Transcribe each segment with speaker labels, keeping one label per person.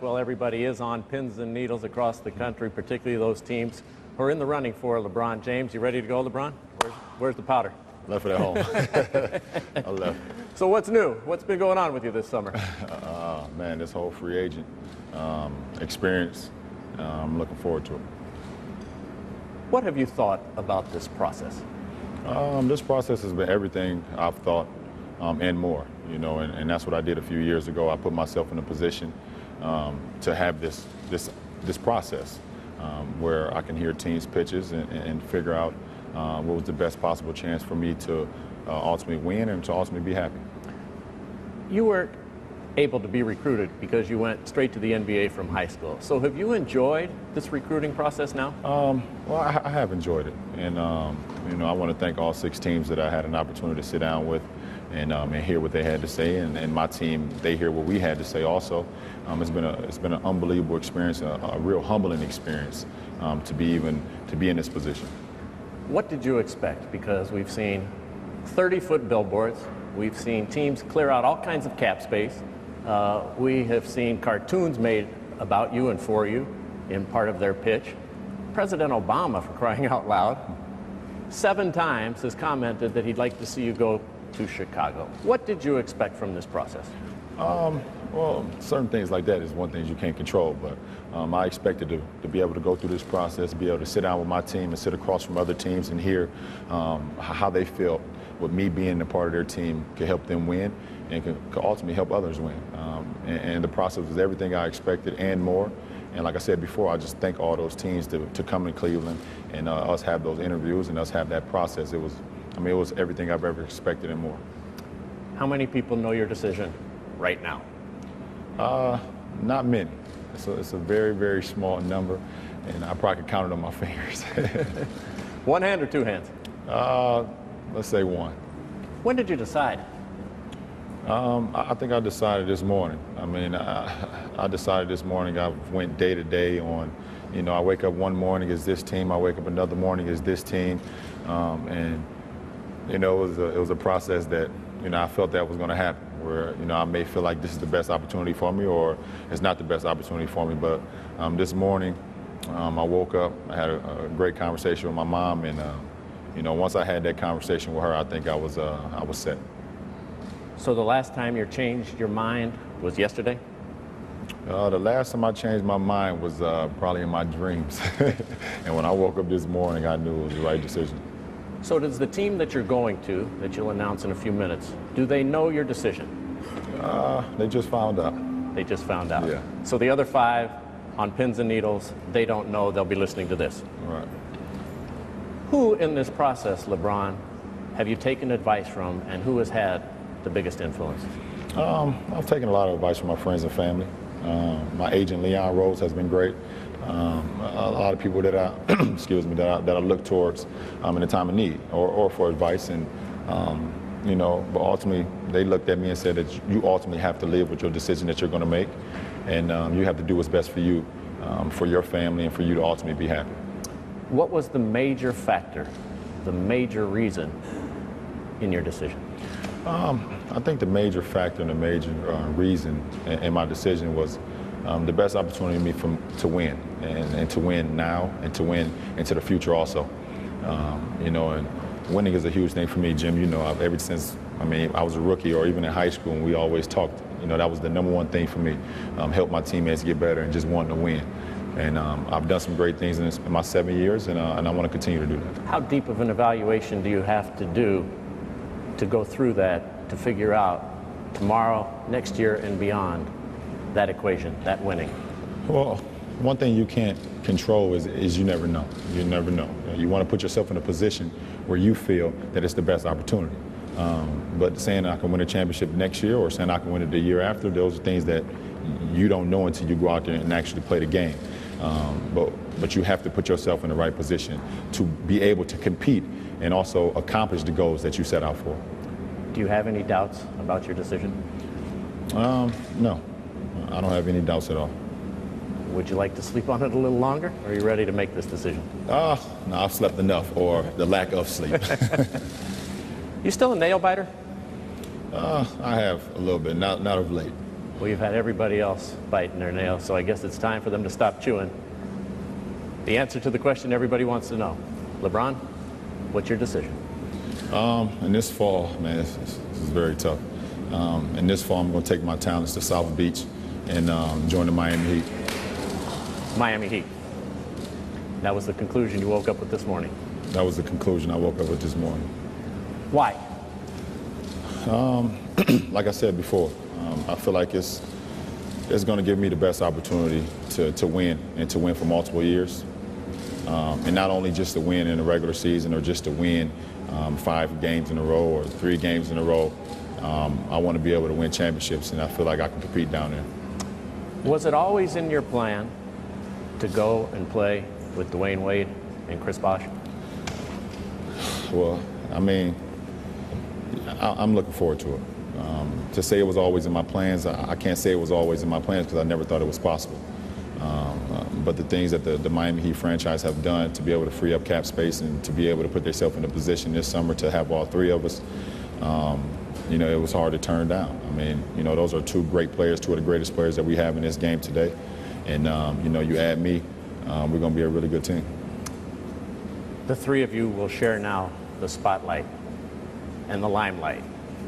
Speaker 1: Well, everybody is on pins and needles across the country, particularly those teams who are in the running for LeBron James. You ready to go, LeBron? Where's the powder?
Speaker 2: Left it at home. I left.
Speaker 1: So what's new? What's been going on with you this summer?
Speaker 2: Man, this whole free agent experience, I'm looking forward to it.
Speaker 1: What have you thought about this process?
Speaker 2: This process has been everything I've thought and more, you know, and that's what I did a few years ago. I put myself in a position to have this process where I can hear teams' pitches and figure out what was the best possible chance for me to ultimately win and to ultimately be happy.
Speaker 1: You were able to be recruited because you went straight to the NBA from high school. So have you enjoyed this recruiting process now?
Speaker 2: Well, I have enjoyed it. And, you know, I want to thank all 6 teams that I had an opportunity to sit down with and hear what they had to say. And my team, they hear what we had to say also. It's been an unbelievable experience, a real humbling experience to be in this position.
Speaker 1: What did you expect? Because we've seen 30-foot billboards. We've seen teams clear out all kinds of cap space. We have seen cartoons made about you and for you in part of their pitch. President Obama, for crying out loud, 7 times has commented that he'd like to see you go to Chicago. What did you expect from this process?
Speaker 2: Well, certain things like that is one thing you can't control, but I expected to be able to go through this process, be able to sit down with my team and sit across from other teams and hear how they felt with me being a part of their team could help them win and could ultimately help others win. And the process was everything I expected and more. And like I said before, I just thank all those teams to come to Cleveland and us have those interviews and us have that process. It was everything I've ever expected and more.
Speaker 1: How many people know your decision right now?
Speaker 2: Not many. It's a very, very small number, and I probably could count it on my fingers.
Speaker 1: One hand or 2 hands?
Speaker 2: Let's say 1.
Speaker 1: When did you decide?
Speaker 2: I think I decided this morning. I mean, I decided this morning. I went day to day on, you know, I wake up one morning as this team, I wake up another morning as this team, and you know, it was a process that, you know, I felt that was going to happen, where, you know, I may feel like this is the best opportunity for me or it's not the best opportunity for me. But this morning, I woke up, I had a great conversation with my mom, and, you know, once I had that conversation with her, I think I was set.
Speaker 1: So the last time you changed your mind was yesterday?
Speaker 2: The last time I changed my mind was probably in my dreams. And when I woke up this morning, I knew it was the right decision.
Speaker 1: So does the team that you're going to, that you'll announce in a few minutes, do they know your decision?
Speaker 2: They just found out.
Speaker 1: They just found out.
Speaker 2: Yeah.
Speaker 1: So the other 5 on pins and needles, they don't know. They'll be listening to this.
Speaker 2: Right.
Speaker 1: Who in this process, LeBron, have you taken advice from, and who has had the biggest influence?
Speaker 2: I've taken a lot of advice from my friends and family. My agent, Leon Rose, has been great. A lot of people that I, excuse me, that I look towards in a time of need or for advice. And, you know, but ultimately they looked at me and said that you ultimately have to live with your decision that you're going to make. And you have to do what's best for you, for your family, and for you to ultimately be happy.
Speaker 1: What was the major factor, the major reason in your decision?
Speaker 2: I think the major factor and the major reason in my decision was the best opportunity for me to win, and to win now, and to win into the future also. You know, and winning is a huge thing for me, Jim. You know, ever since, I mean, I was a rookie or even in high school, and we always talked, you know, that was the number 1 thing for me, help my teammates get better and just wanting to win. And I've done some great things in my 7 years, and I want to continue to do that.
Speaker 1: How deep of an evaluation do you have to do to go through that, to figure out tomorrow, next year, and beyond that equation, that winning? Well,
Speaker 2: one thing you can't control is you never know. You never know. You want to put yourself in a position where you feel that it's the best opportunity. But saying I can win a championship next year or saying I can win it the year after, those are things that you don't know until you go out there and actually play the game. But you have to put yourself in the right position to be able to compete and also accomplish the goals that you set out for.
Speaker 1: Do you have any doubts about your decision?
Speaker 2: No, I don't have any doubts at all.
Speaker 1: Would you like to sleep on it a little longer, or are you ready to make this decision?
Speaker 2: No, I've slept enough, or the lack of sleep.
Speaker 1: You still a nail biter?
Speaker 2: I have a little bit, not of late.
Speaker 1: We've had everybody else biting their nails, so I guess it's time for them to stop chewing. The answer to the question everybody wants to know. LeBron, what's your decision?
Speaker 2: In this fall, man, this is very tough. In this fall, I'm going to take my talents to South Beach and join the Miami Heat.
Speaker 1: Miami Heat. That was the conclusion you woke up with this morning.
Speaker 2: That was the conclusion I woke up with this morning.
Speaker 1: Why?
Speaker 2: Like I said before, I feel like it's going to give me the best opportunity to win and to win for multiple years. And not only just to win in the regular season or just to win 5 games in a row or 3 games in a row. I want to be able to win championships, and I feel like I can compete down there.
Speaker 1: Was it always in your plan to go and play with Dwayne Wade and Chris Bosh?
Speaker 2: Well, I mean, I'm looking forward to it. To say it was always in my plans, I can't say it was always in my plans because I never thought it was possible. But the things that the Miami Heat franchise have done to be able to free up cap space and to be able to put themselves in a position this summer to have all 3 of us, you know, it was hard to turn down. I mean, you know, those are 2 great players, 2 of the greatest players that we have in this game today. And, you know, you add me, we're going to be a really good team.
Speaker 1: The 3 of you will share now the spotlight and the limelight.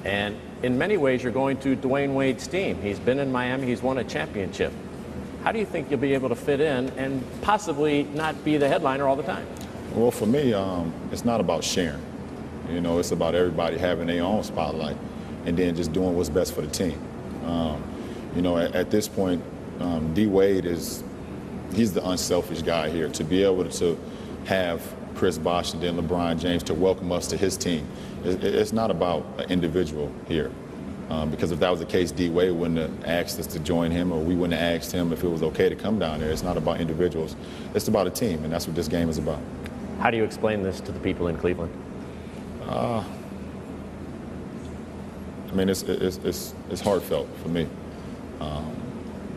Speaker 1: And in many ways, you're going to Dwayne Wade's team. He's been in Miami. He's won a championship. How do you think you'll be able to fit in and possibly not be the headliner all the time?
Speaker 2: Well, for me, it's not about sharing. You know, it's about everybody having their own spotlight and then just doing what's best for the team. You know, at this point, D. Wade he's the unselfish guy here. To be able to have Chris Bosh and then LeBron James to welcome us to his team, it's not about an individual here. Because if that was the case, D. Wade wouldn't have asked us to join him, or we wouldn't have asked him if it was okay to come down there. It's not about individuals. It's about a team, and that's what this game is about.
Speaker 1: How do you explain this to the people in Cleveland?
Speaker 2: I mean, it's heartfelt for me.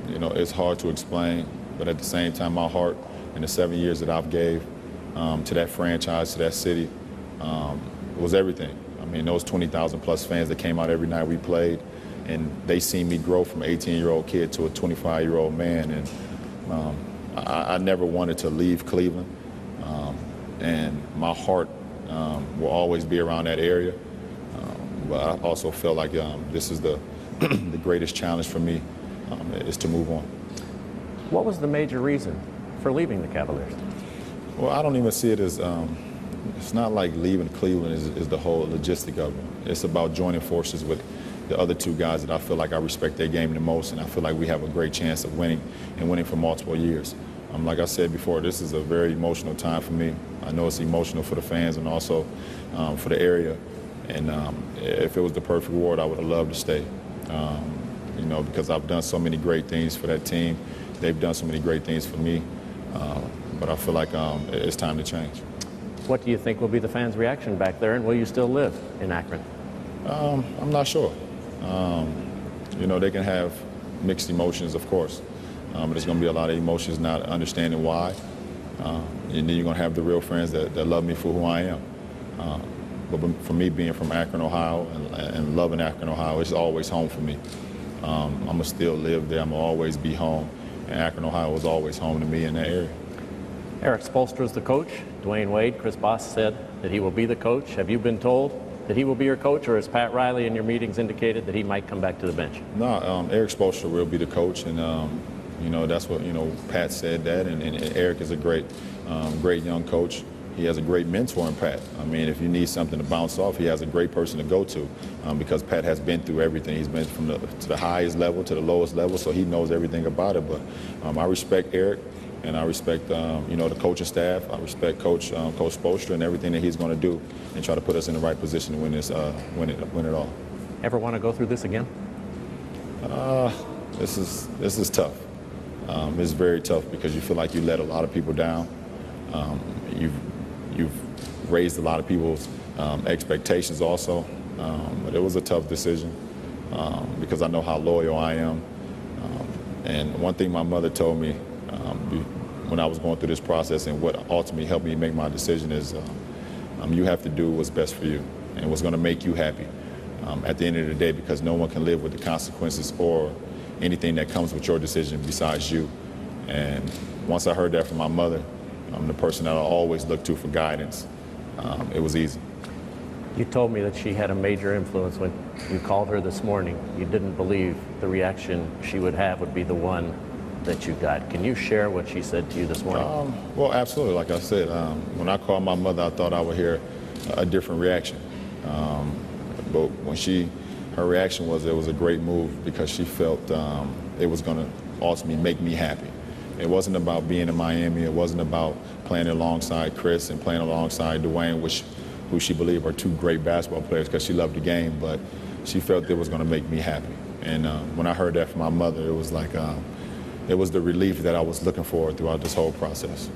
Speaker 2: You know, it's hard to explain, but at the same time, my heart in the 7 years that I've gave to that franchise, to that city, was everything. I mean, those 20,000 plus fans that came out every night we played, and they seen me grow from an 18-year-old kid to a 25-year-old man, and I never wanted to leave Cleveland, and my heart will always be around that area, but I also felt like this is the greatest challenge for me, is to move on.
Speaker 1: What was the major reason for leaving the Cavaliers?
Speaker 2: Well, I don't even see it as it's not like leaving Cleveland is the whole logistic of it. It's about joining forces with the other 2 guys that I feel like I respect their game the most, and I feel like we have a great chance of winning and winning for multiple years. Like I said before, this is a very emotional time for me. I know it's emotional for the fans and also for the area. And if it was the perfect world, I would have loved to stay. You know, because I've done so many great things for that team. They've done so many great things for me. But I feel like it's time to change.
Speaker 1: What do you think will be the fans' reaction back there, and will you still live in Akron?
Speaker 2: I'm not sure. You know, they can have mixed emotions, of course. But there's going to be a lot of emotions not understanding why. And then you're going to have the real friends that love me for who I am. But for me, being from Akron, Ohio, and loving Akron, Ohio, it's always home for me. I'm going to still live there. I'm going to always be home. And Akron, Ohio was always home to me in that area.
Speaker 1: Eric Spoelstra is the coach. Dwayne Wade, Chris Bosh said that he will be the coach. Have you been told that he will be your coach, or has Pat Riley in your meetings indicated that he might come back to the bench?
Speaker 2: No, Eric Spoelstra will be the coach, and you know, that's what, you know, Pat said that, and Eric is a great young coach. He has a great mentor in Pat. I mean, if you need something to bounce off, he has a great person to go to, because Pat has been through everything. He's been from to the highest level to the lowest level, so he knows everything about it. But I respect Eric, and I respect you know, the coaching staff. I respect Coach Spoelstra and everything that he's going to do, and try to put us in the right position to win this, win it all. Ever
Speaker 1: want to go through this again?
Speaker 2: This is tough. It's very tough because you feel like you let a lot of people down. You've raised a lot of people's expectations also, but it was a tough decision because I know how loyal I am. And one thing my mother told me when I was going through this process, and what ultimately helped me make my decision, is you have to do what's best for you and what's going to make you happy at the end of the day, because no one can live with the consequences or anything that comes with your decision besides you. And once I heard that from my mother, the person that I always look to for guidance, it was easy.
Speaker 1: You told me that she had a major influence when you called her this morning. You didn't believe the reaction she would have would be the one that you got. Can you share what she said to you this morning?
Speaker 2: Well, absolutely. Like I said, when I called my mother, I thought I would hear a different reaction. But when her reaction was it was a great move because she felt it was going to ultimately make me happy. It wasn't about being in Miami. It wasn't about playing alongside Chris and playing alongside Dwayne, who she believed are two great basketball players because she loved the game, but she felt it was going to make me happy. And when I heard that from my mother, it was like it was the relief that I was looking for throughout this whole process.